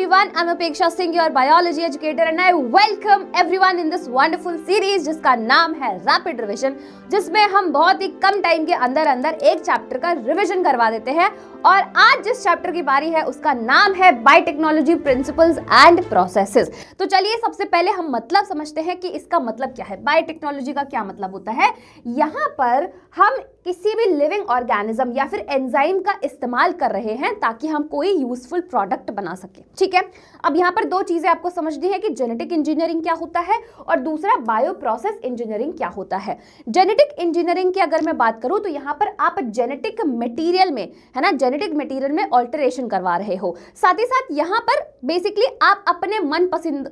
everyone, I'm Apeksha Singh, your biology educator and I welcome everyone in this wonderful series जिसका नाम है rapid revision, जिसमें हम बहुत ही कम टाइम के अंदर अंदर एक चैप्टर का रिविजन करवा देते हैं। और आज जिस चैप्टर की बारी है उसका नाम है बायोटेक्नोलॉजी प्रिंसिपल्स एंड प्रोसेसेस। तो चलिए सबसे पहले हम मतलब समझते हैं कि इसका मतलब क्या है, बायोटेक्नोलॉजी का क्या मतलब होता है। यहाँ पर हम किसी भी लिविंग ऑर्गेनिज्म या फिर एंजाइम का इस्तेमाल कर रहे हैं ताकि हम कोई यूजफुल प्रोडक्ट बना सके। ठीक है, अब यहाँ पर दो चीजें आपको समझनी है कि जेनेटिक इंजीनियरिंग क्या होता है और दूसरा बायो प्रोसेस इंजीनियरिंग क्या होता है। जेनेटिक इंजीनियरिंग की अगर मैं बात करूं तो यहाँ पर आप जेनेटिक मटेरियल में, है ना, जेनेटिक मटेरियल में ऑल्टरेशन करवा रहे हो। साथ ही साथ यहाँ पर बेसिकली आप अपने मन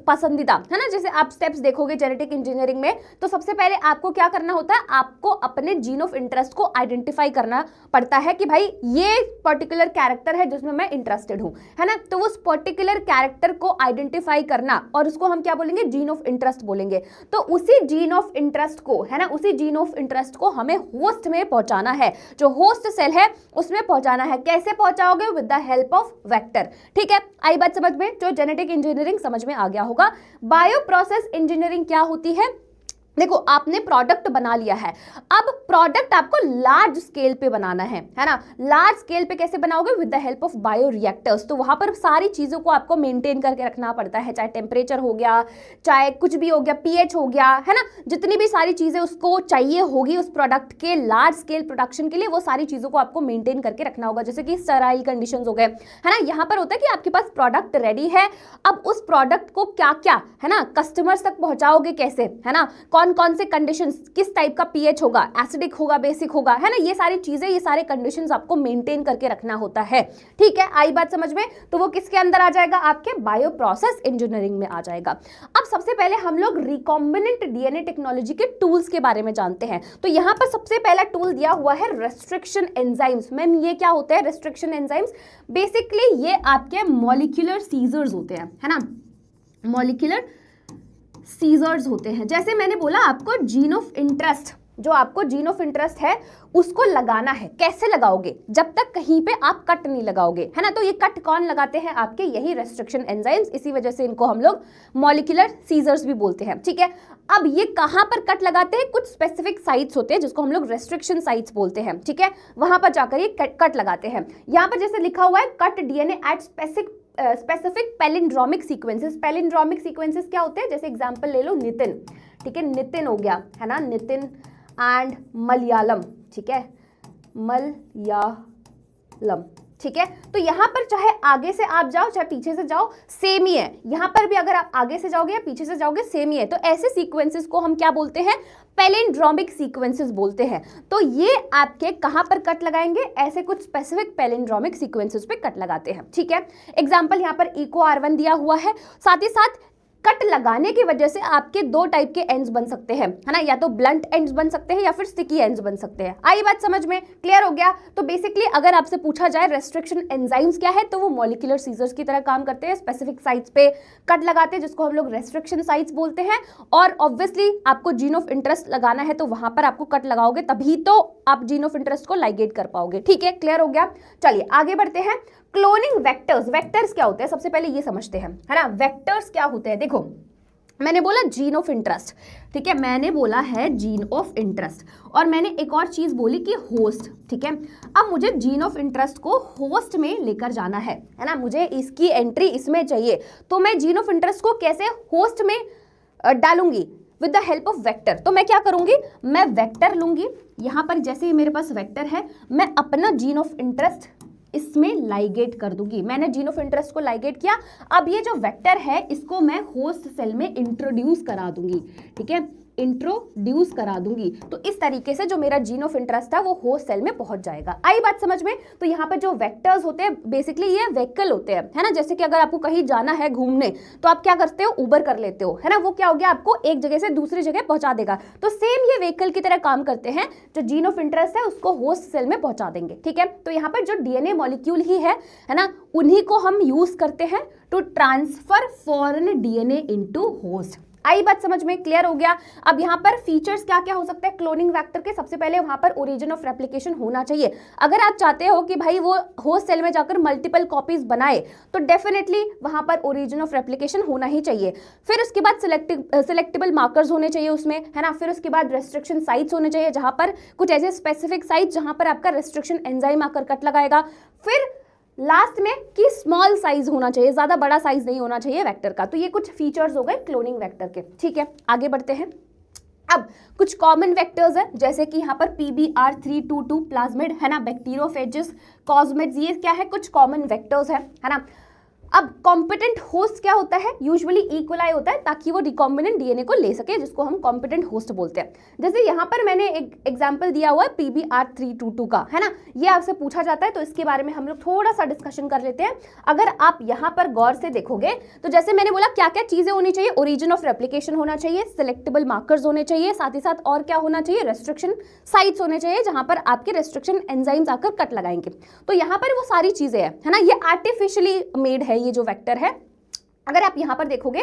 पसंदीदा, है ना, जैसे आप स्टेप्स देखोगे जेनेटिक इंजीनियरिंग में, तो सबसे पहले आपको क्या करना होता है, आपको अपने जीन ऑफ इंटरेस्ट को आइडेंटिफाई करना पड़ता है कि भाई ये पर्टिकुलर कैरेक्टर है जिसमें मैं इंटरेस्टेड हूं, है ना। तो उस पर्टिकुलर कैरेक्टर को आइडेंटिफाई करना और उसको हम क्या बोलेंगे, जीन ऑफ इंटरेस्ट बोलेंगे। तो उसी जीन ऑफ इंटरेस्ट को, है ना, उसी जीन ऑफ इंटरेस्ट को हमें होस्ट में पहुंचाना है, जो होस्ट सेल है उसमें पहुंचाना है। कैसे पहुंचाओगे? With the help of vector. ठीक है, आई बात समझ में, जो जेनेटिक इंजीनियरिंग समझ में आ गया होगा। बायो प्रोसेस इंजीनियरिंग क्या होती है? देखो, आपने प्रोडक्ट बना लिया है, अब प्रोडक्ट आपको लार्ज स्केल पे बनाना है ना। लार्ज स्केल पे कैसे बनाओगे? With the help of bio reactors. तो वहां पर सारी चीजों को आपको मेंटेन करके रखना पड़ता है, चाहे टेम्परेचर हो गया, चाहे कुछ भी हो गया, पीएच हो गया, है ना, जितनी भी सारी चीजें उसको चाहिए होगी उस प्रोडक्ट के लार्ज स्केल प्रोडक्शन के लिए, वो सारी चीजों को आपको मेंटेन करके रखना होगा। जैसे कि स्टेराइल कंडीशंस हो गए, है ना। यहाँ पर होता है कि आपके पास प्रोडक्ट रेडी है, अब उस प्रोडक्ट को क्या क्या, है ना, कस्टमर्स तक पहुंचाओगे कैसे, है ना, कौन से कंडीशंस, किस टाइप का पीएच होगा, एसिडिक होगा, बेसिक होगा, है ना, ये सारी चीजें, ये सारे कंडीशंस आपको मेंटेन करके रखना होता है। ठीक है, आई बात समझ में? तो वो किसके अंदर आ जाएगा? आपके बायो प्रोसेस इंजीनियरिंग में आ जाएगा। अब सबसे पहले हम लोग रिकॉम्बिनेंट डीएनए टेक्नोलॉजी के टूल्स के बारे में जानते हैं। तो यहां पर सबसे पहला टूल दिया हुआ है रेस्ट्रिक्शन एंजाइम्स। मैम ये क्या होते हैं रेस्ट्रिक्शन एंजाइम्स? बेसिकली ये आपके मॉलिक्यूलर सीजर्स होते हैं, है ना, मॉलिक्यूलर सीजर्स होते हैं। जैसे मैंने बोला आपको जीन ऑफ इंटरेस्ट, जो आपको जीन ऑफ इंटरेस्ट है उसको लगाना है। कैसे लगाओगे? जब तक कहीं पे आप कट नहीं लगाओगे, है ना। तो ये कट कौन लगाते हैं? आपके यही रेस्ट्रिक्शन एंजाइम्स। इसी वजह से इनको हम लोग मॉलिक्यूलर सीजर्स भी बोलते हैं। ठीक है, अब ये कहां पर कट लगाते हैं? कुछ स्पेसिफिक साइट्स होते हैं जिसको हम लोग रेस्ट्रिक्शन साइट्स बोलते हैं। ठीक है, वहां पर जाकर ये कट लगाते हैं। यहां पर जैसे लिखा हुआ है cut DNA at specific palindromic sequences. Palindromic sequences क्या होते हैं? जैसे एग्जांपल ले लो नितिन। ठीक है, नितिन हो गया, है ना, नितिन एंड मलयालम। ठीक है, मलयालम। ठीक है, तो यहां पर चाहे आगे से आप जाओ चाहे पीछे से जाओ, सेम ही है। यहां पर भी अगर आप आगे से जाओगे या पीछे से जाओगे, सेम ही है। तो ऐसे सीक्वेंसेस को हम क्या बोलते हैं? पैलिंड्रोमिक सीक्वेंसेस बोलते हैं। तो ये आपके कहां पर कट लगाएंगे? ऐसे कुछ स्पेसिफिक पैलिंड्रोमिक सीक्वेंसेस पे कट लगाते हैं। ठीक है, एग्जांपल यहां पर इको R1 दिया हुआ है। साथ ही साथ कट लगाने की वजह से आपके दो टाइप के एंड्स बन सकते हैं, है ना, या तो ब्लंट एंड्स बन सकते हैं या फिर स्टिकी एंड्स बन सकते हैं। आई बात समझ में? क्लियर हो गया? तो बेसिकली अगर आपसे पूछा जाए रेस्ट्रिक्शन एंजाइम्स क्या है, तो वो मॉलिक्यूलर सीजर्स की तरह काम करते हैं, स्पेसिफिक साइट्स पे कट लगाते हैं जिसको हम लोग रेस्ट्रिक्शन साइट्स बोलते हैं। और ऑब्वियसली आपको जीन ऑफ इंटरेस्ट लगाना है तो वहां पर आपको कट लगाओगे, तभी तो आप जीन ऑफ इंटरेस्ट को लाइगेट कर पाओगे। ठीक है, क्लियर हो गया? चलिए आगे बढ़ते हैं। Cloning vectors. वेक्टर्स क्या होते हैं? सबसे पहले ये समझते हैं, है ना। वेक्टर्स क्या होते हैं? देखो, मैंने बोला जीन ऑफ इंटरेस्ट, ठीक है, मैंने बोला है जीन ऑफ इंटरेस्ट, और मैंने एक और चीज बोली कि होस्ट। ठीक है, अब मुझे जीन ऑफ इंटरेस्ट को होस्ट में लेकर जाना है ना, मुझे इसकी एंट्री इसमें चाहिए। तो मैं जीन ऑफ इंटरेस्ट को कैसे होस्ट में डालूंगी? With the help of vector. तो मैं क्या करूंगी? मैं वेक्टर लूंगी। यहां पर जैसे ही मेरे पास वेक्टर है, मैं अपना जीन ऑफ इंटरेस्ट इसमें लाइगेट कर दूंगी। मैंने जीन ऑफ इंटरेस्ट को लाइगेट किया। अब ये जो वेक्टर है इसको मैं होस्ट सेल में इंट्रोड्यूस करा दूंगी। ठीक है, इंट्रोड्यूस करा दूंगी। तो इस तरीके से जो मेरा जीन ऑफ इंटरेस्ट है वो होस्ट सेल में पहुंच जाएगा। आई बात समझ में? तो यहाँ पर जो वेक्टर्स होते हैं बेसिकली ये व्हीकल होते हैं, है ना। जैसे कि अगर आपको कहीं जाना है घूमने तो आप क्या करते हो? उबर कर लेते हो, है ना। वो क्या हो गया? आपको एक जगह से दूसरी जगह पहुंचा देगा। तो सेम ये व्हीकल की तरह काम करते हैं। जो जीन ऑफ इंटरेस्ट है उसको होस्ट सेल में पहुंचा देंगे। ठीक है, तो यहाँ पर जो डीएनए मॉलिक्यूल ही है ना, उन्हीं को हम यूज करते हैं to transfer foreign DNA into host. आई बात समझ में, क्लियर हो गया। अब यहाँ पर फीचर्स क्या क्या हो सकते हैं क्लोनिंग वेक्टर के, सबसे पहले वहां पर ओरिजिन ऑफ रेप्लिकेशन होना चाहिए। अगर आप चाहते हो कि भाई वो होस्ट सेल में जाकर मल्टीपल कॉपीज बनाए तो डेफिनेटली वहां पर ओरिजिन ऑफ रेप्लिकेशन होना ही चाहिए। फिर उसके बाद सिलेक्टेबल मार्कर्स होने चाहिए उसमें, है ना। फिर उसके बाद रेस्ट्रिक्शन साइट्स होने चाहिए, जहां पर कुछ ऐसे स्पेसिफिक साइट्स जहां पर आपका रेस्ट्रिक्शन एंजाइम आकर कट लगाएगा। फिर लास्ट में कि स्मॉल साइज होना चाहिए, ज्यादा बड़ा साइज नहीं होना चाहिए वेक्टर का। तो ये कुछ फीचर्स हो गए क्लोनिंग वेक्टर के, ठीक है। आगे बढ़ते हैं। अब कुछ कॉमन वेक्टर्स है, जैसे कि यहाँ पर PBR322 प्लाज्मिड, है ना, बैक्टीरियोफेजेस, कॉस्मिड्स, ये क्या है, कुछ कॉमन वेक्टर्स है ना। अब कॉम्पिटेंट होस्ट क्या होता है, यूजुअली ई. कोलाई होता है, ताकि वो रिकॉम्बिनेंट डीएनए को ले सके, जिसको हम कॉम्पिटेंट होस्ट बोलते हैं। जैसे यहाँ पर मैंने एक एग्जांपल दिया हुआ है PBR322 का, है ना, ये आपसे पूछा जाता है, तो इसके बारे में हम लोग थोड़ा सा डिस्कशन कर लेते हैं। अगर आप यहाँ पर गौर से देखोगे तो जैसे मैंने बोला क्या क्या चीजें होनी चाहिए, ओरिजिन ऑफ रेप्लिकेशन होना चाहिए, सिलेक्टेबल मार्कर्स होने चाहिए, साथ ही साथ और क्या होना चाहिए, रेस्ट्रिक्शन साइट्स होने चाहिए, जहां पर आपके रेस्ट्रिक्शन एंजाइम्स आकर कट लगाएंगे। तो यहाँ पर वो सारी चीजें है ना, ये आर्टिफिशियली मेड है ये जो वेक्टर है। अगर आप यहां पर देखोगे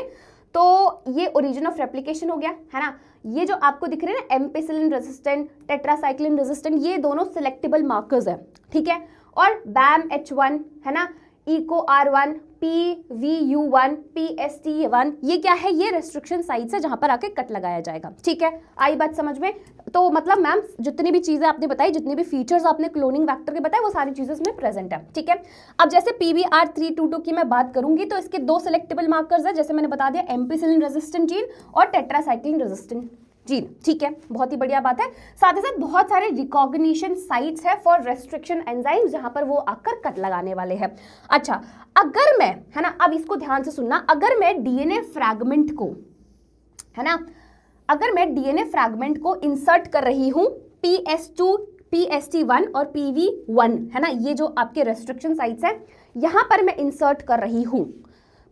तो ये ओरिजिन ऑफ रेप्लिकेशन हो गया, है ना। ये जो आपको दिख रहे हैं ना, एम्पिसिलिन रेजिस्टेंट, टेट्रासाइक्लिन रेजिस्टेंट, ये दोनों सिलेक्टेबल मार्कर्स है, ठीक है। और BAM-H1, है ना, EcoR1, PVU1, PST1, ये क्या है, ये रेस्ट्रिक्शन साइट्स है जहां पर आके कट लगाया जाएगा, ठीक है। आई बात समझ में। तो मतलब मैम जितनी भी चीजें आपने बताई, जितने भी फीचर्स आपने क्लोनिंग वेक्टर के बताए, वो सारी चीजें इसमें प्रेजेंट है, ठीक है। अब जैसे PBR322 की मैं बात करूंगी तो इसके दो सिलेक्टेबल मार्कर्स है, जैसे मैंने बता दिया, एम्पिसिलिन रेजिस्टेंट जीन और टेट्रासाइक्लिन रेजिस्टेंट जीन, ठीक है, बहुत ही बढ़िया बात है। साथ ही साथ बहुत सारे रिकॉग्निशन साइट्स है फॉर रेस्ट्रिक्शन एंजाइम्स, जहां पर वो आकर कट लगाने वाले हैं। अच्छा, अगर मैं, है ना, अब इसको ध्यान से सुनना, अगर मैं डीएनए फ्रैगमेंट को, है ना, अगर मैं डीएनए फ्रैगमेंट को इंसर्ट कर रही हूं PS2, PST1 और PV1, है ना, ये जो आपके रेस्ट्रिक्शन साइट्स है, यहां पर मैं इंसर्ट कर रही हूं,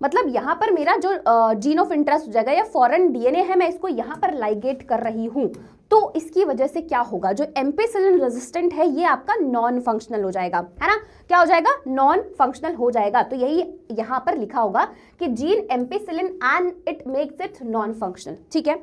मतलब यहाँ पर मेरा जो जीन ऑफ इंटरेस्ट हो जाएगा या फॉरेन डीएनए है, मैं इसको यहाँ पर लाइगेट कर रही हूँ, तो इसकी वजह से क्या होगा, जो एम्पिसिलिन रेजिस्टेंट है ये आपका नॉन फंक्शनल हो जाएगा, है ना। क्या हो जाएगा, नॉन फंक्शनल हो जाएगा। तो यही यहाँ पर लिखा होगा कि gene ampicillin and it makes it non functional, ठीक है।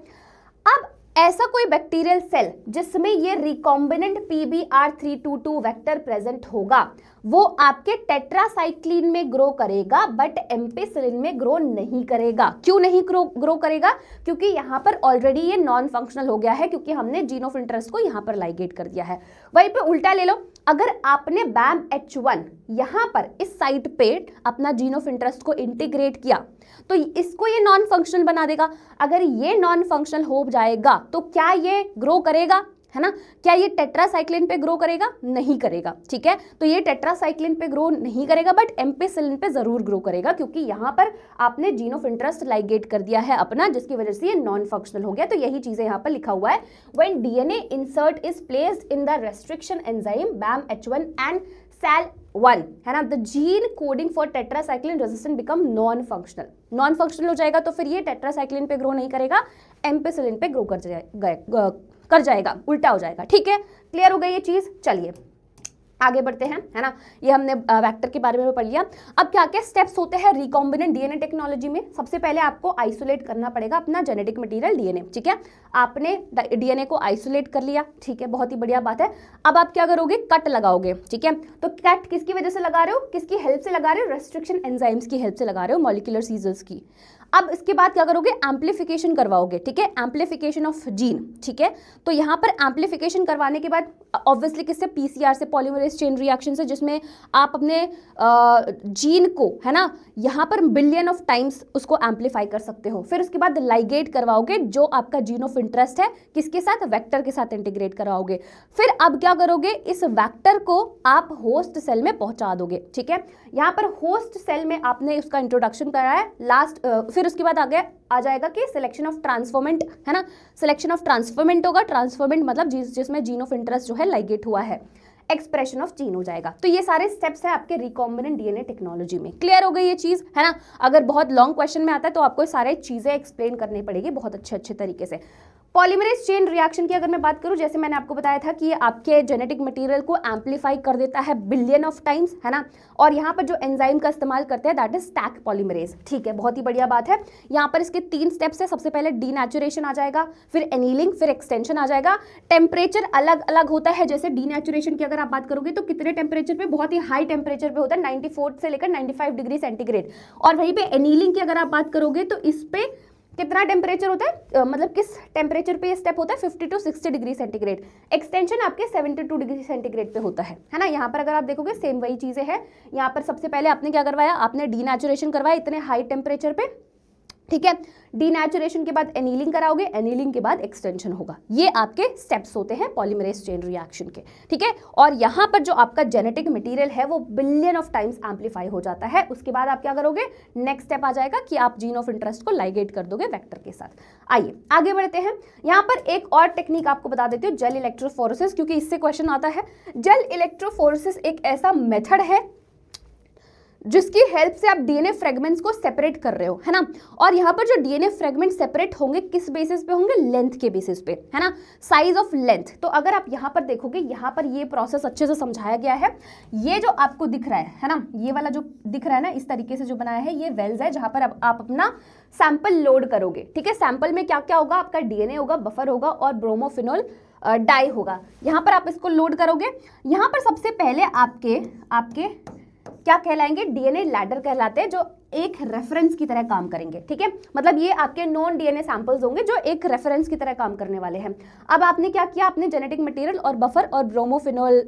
अब ऐसा कोई बैक्टीरियल सेल जिसमें ये रिकॉम्बिनेंट PBR322 वेक्टर प्रेजेंट होगा, वो आपके टेट्रासाइक्लिन में ग्रो करेगा, बट एम्पिसिलिन में ग्रो नहीं करेगा। क्यों नहीं ग्रो करेगा, क्योंकि यहाँ पर ऑलरेडी ये नॉन फंक्शनल हो गया है, क्योंकि हमने जीन ऑफ इंटरेस्ट को यहाँ पर लाइगेट कर दिया है। वहीं पे उल्टा ले लो, अगर आपने BAM-H1 यहाँ पर इस साइट पे अपना जीन ऑफ इंटरेस्ट को इंटीग्रेट किया, तो इसको ये नॉन फंक्शनल बना देगा। अगर ये नॉन फंक्शनल हो जाएगा तो क्या ये ग्रो करेगा, है ना, क्या ये टेट्रासाइक्लिन पे ग्रो करेगा, नहीं करेगा, ठीक है। तो ये टेट्रासाइक्लिन पे ग्रो नहीं करेगा, बट एम्पिसिलिन पे जरूर ग्रो करेगा, क्योंकि यहाँ पर आपने जीन ऑफ इंटरेस्ट लाइगेट कर दिया है अपना, जिसकी वजह से ये नॉन फंक्शनल हो गया। तो यही चीजें यहाँ पर लिखा हुआ है, when DNA insert is placed in the restriction enzyme BAM-H1 and SAL1, है ना, the gene coding for tetracycline resistant become non functional. Non functional हो जाएगा तो फिर ये टेट्रासाइक्लिन पे ग्रो नहीं करेगा, एम्पिसिलिन पे ग्रो कर जाएगा, उल्टा हो जाएगा, ठीक है। क्लियर हो गई ये चीज। चलिए आगे बढ़ते हैं, है ना, ये हमने वेक्टर के बारे में पढ़ लिया। अब क्या क्या स्टेप्स होते हैं रिकॉम्बिनेंट डीएनए टेक्नोलॉजी में। सबसे पहले आपको आइसोलेट करना पड़ेगा अपना जेनेटिक मटेरियल डीएनए, ठीक है। आपने डीएनए को आइसोलेट कर लिया, ठीक है, बहुत ही बढ़िया बात है। अब आप क्या करोगे, कट लगाओगे, ठीक है। तो कट किसकी वजह से लगा रहे हो, किसकी हेल्प से लगा रहे हो, रेस्ट्रिक्शन एंजाइम्स की हेल्प से लगा रहे हो, मॉलिक्यूलर सीजर्स की। अब इसके बाद क्या करोगे, एम्प्लीफिकेशन करवाओगे, ठीक है, एम्प्लीफिकेशन ऑफ जीन, ठीक है। तो यहाँ पर एम्प्लीफिकेशन करवाने के बाद ऑब्वियसली किससे, PCR से, पॉलीमरेज चेन रिएक्शन से, जिसमें आप अपने जीन को, है ना, यहाँ पर बिलियन ऑफ टाइम्स उसको एम्प्लीफाई कर सकते हो। फिर उसके बाद लाइगेट करवाओगे, जो आपका जीन ऑफ इंटरेस्ट है, किसके साथ, वेक्टर के साथ इंटीग्रेट करवाओगे। फिर अब क्या करोगे, इस वेक्टर को आप होस्ट सेल में पहुंचा दोगे, ठीक है। यहाँ पर होस्ट सेल में आपने उसका इंट्रोडक्शन कराया है लास्ट, फिर उसके बाद आ जाएगा कि सिलेक्शन ऑफ ट्रांसफॉर्मेंट, है ना, सिलेक्शन ऑफ ट्रांसफॉर्मेंट होगा। ट्रांसफॉर्मेंट मतलब जिसमें जीन ऑफ इंटरेस्ट जो है लाइगेट हुआ है, एक्सप्रेशन ऑफ जीन हो जाएगा। तो ये सारे स्टेप्स है आपके रिकॉम्बिनेंट डीएनए टेक्नोलॉजी में। क्लियर हो गई ये चीज, है ना। अगर बहुत लॉन्ग क्वेश्चन में आता है तो आपको सारे चीजें एक्सप्लेन करनी पड़ेगी बहुत अच्छे तरीके से। पॉलीमरेज चेन रिएक्शन की अगर मैं बात करूं, जैसे मैंने आपको बताया था कि ये आपके जेनेटिक मटेरियल को एम्पलीफाई कर देता है बिलियन ऑफ टाइम्स, है ना। और यहाँ पर जो एंजाइम का इस्तेमाल करते हैं दैट इज स्टैक पॉलीमरेज, ठीक है, बहुत ही बढ़िया बात है। यहाँ पर इसके 3 स्टेप्स है। सबसे पहले डीनेचुरेशन आ जाएगा, फिर एनीलिंग, फिर एक्सटेंशन आ जाएगा। टेम्परेचर अलग अलग होता है, जैसे डीनेचुरेशन की अगर आप बात करोगे तो कितने टेम्परेचर पे, बहुत ही हाई टेम्परेचर पे होता है, 94 से लेकर 95 डिग्री सेंटीग्रेड। और वहीं पे एनीलिंग की अगर आप बात करोगे तो इस पे कितना टेम्परेचर होता है, मतलब किस टेम्परेचर पे ये स्टेप होता है, 50 to 60 डिग्री सेंटीग्रेड। एक्सटेंशन आपके 72 डिग्री सेंटीग्रेड पे होता है ना। यहाँ पर अगर आप देखोगे सेम वही चीजें हैं। यहाँ पर सबसे पहले आपने क्या करवाया, आपने डीनेचुरेशन करवाया इतने हाई टेम्परेचर पे, ठीक है। डीनेचुरेशन के बाद एनीलिंग कराओगे, एनीलिंग के बाद एक्सटेंशन होगा। ये आपके स्टेप्स होते हैं पॉलीमरेज चेन रिएक्शन के, ठीक है। और यहाँ पर जो आपका जेनेटिक मटेरियल है वो बिलियन ऑफ टाइम्स एम्पलीफाई हो जाता है। उसके बाद आप क्या करोगे, नेक्स्ट स्टेप आ जाएगा कि आप जीन ऑफ इंटरेस्ट को लाइगेट कर दोगे वेक्टर के साथ। आइए आगे बढ़ते हैं। यहाँ पर एक और टेक्निक आपको बता देती हूँ, जेल इलेक्ट्रोफोरेसिस, क्योंकि इससे क्वेश्चन आता है। जेल इलेक्ट्रोफोरेसिस एक ऐसा मेथड है जिसकी हेल्प से आप डीएनए फ्रेगमेंट्स को सेपरेट कर रहे हो, है ना। और यहाँ पर जो डीएनए फ्रेगमेंट सेपरेट होंगे किस बेसिस पे होंगे, लेंथ के बेसिस पे, है ना, साइज ऑफ लेंथ। तो अगर आप यहाँ पर देखोगे, यहाँ पर ये प्रोसेस अच्छे से समझाया गया है। ये जो आपको दिख रहा है ना, ये वाला जो दिख रहा है ना, इस तरीके से जो बनाया है, ये वेल्स है जहाँ पर आप अपना सैंपल लोड करोगे, ठीक है। सैंपल में क्या क्या होगा, आपका डीएनए होगा, बफर होगा और ब्रोमोफिनोल डाई होगा। यहाँ पर आप इसको लोड करोगे। यहाँ पर सबसे पहले आपके क्या कहलाएंगे, डीएनए लैडर कहलाते हैं, जो एक रेफरेंस की तरह काम करेंगे, ठीक है। मतलब ये आपके नॉन डीएनए सैंपल्स होंगे जो एक रेफरेंस की तरह काम करने वाले हैं। अब आपने क्या किया, आपने जेनेटिक मटेरियल और बफर और ब्रोमोफिनोल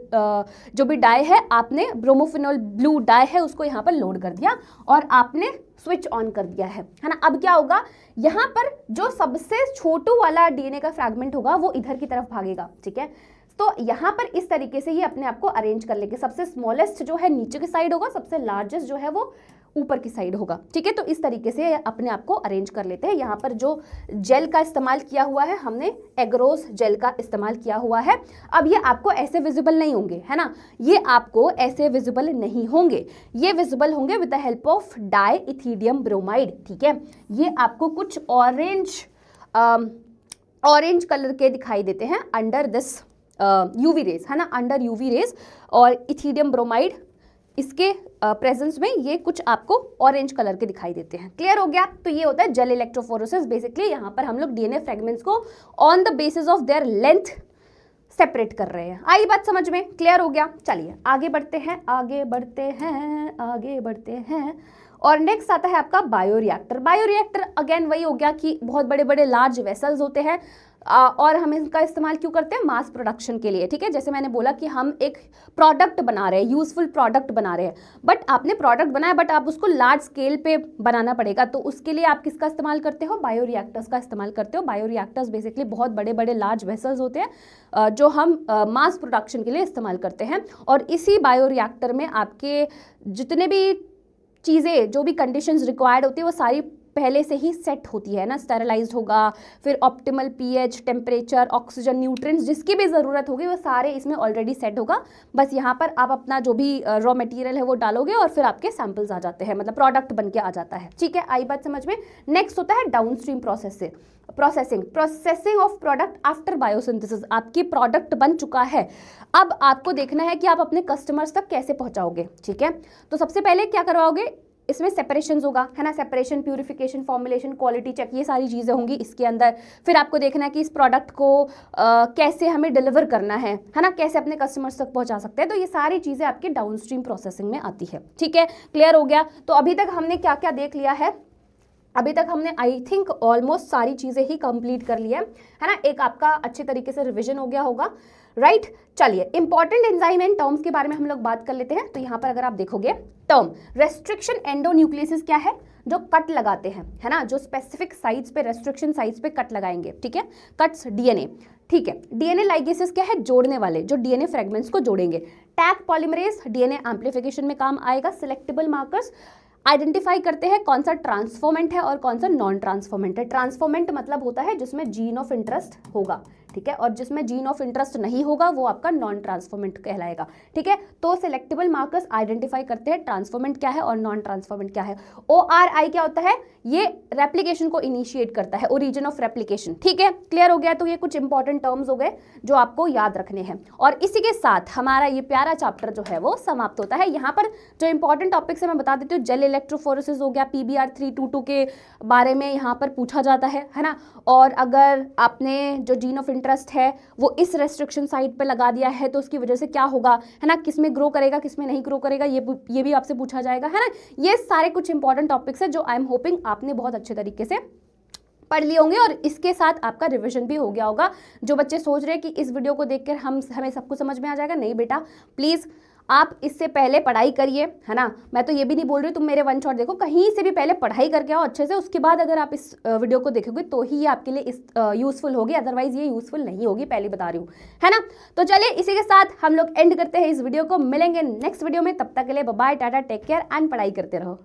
जो भी डाई है, आपने ब्रोमोफिनोल ब्लू डाई है उसको यहाँ पर लोड कर दिया और आपने स्विच ऑन कर दिया है ना। अब क्या होगा, यहाँ पर जो सबसे छोटू वाला डीएनए का फ्रैगमेंट होगा वो इधर की तरफ भागेगा, ठीक है। तो यहाँ पर इस तरीके से ये अपने आप को अरेंज कर लेंगे। सबसे स्मॉलेस्ट जो है नीचे की साइड होगा, सबसे लार्जेस्ट जो है वो ऊपर की साइड होगा, ठीक है। तो इस तरीके से अपने आप को अरेंज कर लेते हैं। यहाँ पर जो जेल का इस्तेमाल किया हुआ है, हमने एग्रोस जेल का इस्तेमाल किया हुआ है। अब ये आपको ऐसे विजिबल नहीं होंगे, है ना, ये आपको ऐसे विजिबल नहीं होंगे, ये विजिबल होंगे with the help of dye ethidium bromide, ठीक है। ये आपको कुछ ऑरेंज कलर के दिखाई देते हैं अंडर दिस यूवी रेज, है ना, अंडर यूवी रेज। और इथीडियम ब्रोमाइड इसके प्रेजेंस में ये कुछ आपको ऑरेंज कलर के दिखाई देते हैं। क्लियर हो गया। तो ये होता है जेल इलेक्ट्रोफोरेसिस। बेसिकली यहाँ पर हम लोग डीएनए फ्रेगमेंट्स को on the basis of their length separate कर रहे हैं। आई बात समझ में, क्लियर हो गया। चलिए आगे बढ़ते हैं। और नेक्स्ट आता है आपका बायोरिएक्टर। बायोरिएक्टर अगेन वही हो गया कि बहुत बड़े बड़े लार्ज वेसल्स होते हैं और हम इनका इस्तेमाल क्यों करते हैं, मास प्रोडक्शन के लिए, ठीक है। जैसे मैंने बोला कि हम एक प्रोडक्ट बना रहे हैं, यूजफुल प्रोडक्ट बना रहे हैं, बट आपने प्रोडक्ट बनाया बट आप उसको लार्ज स्केल पे बनाना पड़ेगा। तो उसके लिए आप किसका इस्तेमाल करते हो, बायोरिएक्टर्स का इस्तेमाल करते हो। बायोरिएक्टर्स बेसिकली बहुत बड़े बड़े लार्ज वेसल्स होते हैं जो हम मास प्रोडक्शन के लिए इस्तेमाल करते हैं। और इसी बायोरिएक्टर में आपके जितने भी चीज़ें, जो भी कंडीशंस रिक्वायर्ड होती है वो सारी पहले से ही सेट होती है ना। स्टेरलाइज्ड होगा, फिर optimal pH, temperature, oxygen, nutrients जिसकी भी ज़रूरत होगी वो सारे इसमें ऑलरेडी सेट होगा। बस यहाँ पर आप अपना जो भी रॉ मटेरियल है वो डालोगे और फिर आपके सैंपल्स आ जाते हैं, मतलब प्रोडक्ट बन के आ जाता है, ठीक है। आई बात समझ में। नेक्स्ट होता है downstream processing of product after biosynthesis. आपकी प्रोडक्ट बन चुका है, अब आपको देखना है कि आप अपने कस्टमर्स तक कैसे पहुंचाओगे, ठीक है। तो सबसे पहले क्या करवाओगे, इसमें सेपरेशन होगा, है ना, separation, purification, formulation, quality check, ये सारी चीज़ें होंगी इसके अंदर। फिर आपको देखना है कि इस प्रोडक्ट को कैसे हमें डिलीवर करना है ना, कैसे अपने कस्टमर्स तक पहुंचा सकते हैं। तो ये सारी चीज़ें आपके डाउनस्ट्रीम प्रोसेसिंग में आती है, ठीक है। क्लियर हो गया। तो अभी तक हमने क्या क्या देख लिया है, अभी तक हमने आई थिंक ऑलमोस्ट सारी चीज़ें ही कंप्लीट कर लिया है ना। एक आपका अच्छे तरीके से रिवीजन हो गया होगा, राइट। चलिए इंपॉर्टेंट एंजाइम एंड टर्म्स के बारे में हम लोग बात कर लेते हैं। तो यहाँ पर अगर आप देखोगे टर्म रेस्ट्रिक्शन एंडोन्यूक्लियसिस क्या है, जो कट लगाते हैं, है ना, जो स्पेसिफिक साइट्स पे, रेस्ट्रिक्शन साइट्स पे कट लगाएंगे, ठीक है, कट्स डीएनए, ठीक है। डीएनए लाइगेसेस क्या है, जोड़ने वाले, जो डीएनए फ्रेगमेंट्स को जोड़ेंगे। टैग पॉलीमरेज डीएनए एम्प्लीफिकेशन में काम आएगा। सिलेक्टेबल मार्कर्स आइडेंटिफाई करते हैं कौन सा ट्रांसफॉर्मेंट है और कौन सा नॉन ट्रांसफॉर्मेंट है। ट्रांसफॉर्मेंट मतलब होता है जिसमें जीन ऑफ इंटरेस्ट होगा, ठीक है, और जिसमें जीन ऑफ इंटरेस्ट नहीं होगा वो आपका नॉन ट्रांसफॉर्मेंट कहलाएगा, ठीक है। तो सिलेक्टेबल मार्कर्स आइडेंटिफाई करते हैं ट्रांसफॉर्मेंट क्या है और नॉन ट्रांसफॉर्मेंट क्या है। ORI क्या होता है, ये रेप्लिकेशन को इनिशिएट करता है, ओरिजिन ऑफ रेप्लिकेशन, ठीक है, क्लियर हो गया। तो ये कुछ इंपॉर्टेंट टर्म्स हो गए जो आपको याद रखने हैं, और इसी के साथ हमारा ये प्यारा चैप्टर जो है वो समाप्त होता है। यहाँ पर जो इंपॉर्टेंट टॉपिक्स है मैं बता देती हूँ, जेल इलेक्ट्रोफोरेसिस हो गया, PBR 322 के बारे में यहाँ पर पूछा जाता है ना। और अगर आपने जो जीन ऑफ इंटरेस्ट है वो इस रेस्ट्रिक्शन साइट पे लगा दिया है तो उसकी वजह से क्या होगा, है ना, किसमें ग्रो करेगा किसमें नहीं ग्रो करेगा, ये भी आपसे पूछा जाएगा, है ना। ये सारे कुछ इंपॉर्टेंट टॉपिक्स है जो आई एम होपिंग आपने बहुत अच्छे तरीके से पढ़ लिए होंगे, और इसके साथ आपका रिवीजन भी हो गया होगा। जो बच्चे सोच रहे हैं कि इस वीडियो को देखकर हमें सब कुछ समझ में आ जाएगा, नहीं बेटा, प्लीज़ आप इससे पहले पढ़ाई करिए, है ना। मैं तो ये भी नहीं बोल रही तुम मेरे वन शॉट देखो, कहीं से भी पहले पढ़ाई करके आओ अच्छे से, उसके बाद अगर आप इस वीडियो को देखोगे तो ही ये आपके लिए यूज़फुल होगी, अदरवाइज ये यूज़फुल नहीं होगी, पहले बता रही हूँ, है ना। तो चलिए इसी के साथ हम लोग एंड करते हैं इस वीडियो को, मिलेंगे नेक्स्ट वीडियो में, तब तक के लिए bye bye, tata, take care and पढ़ाई करते रहो।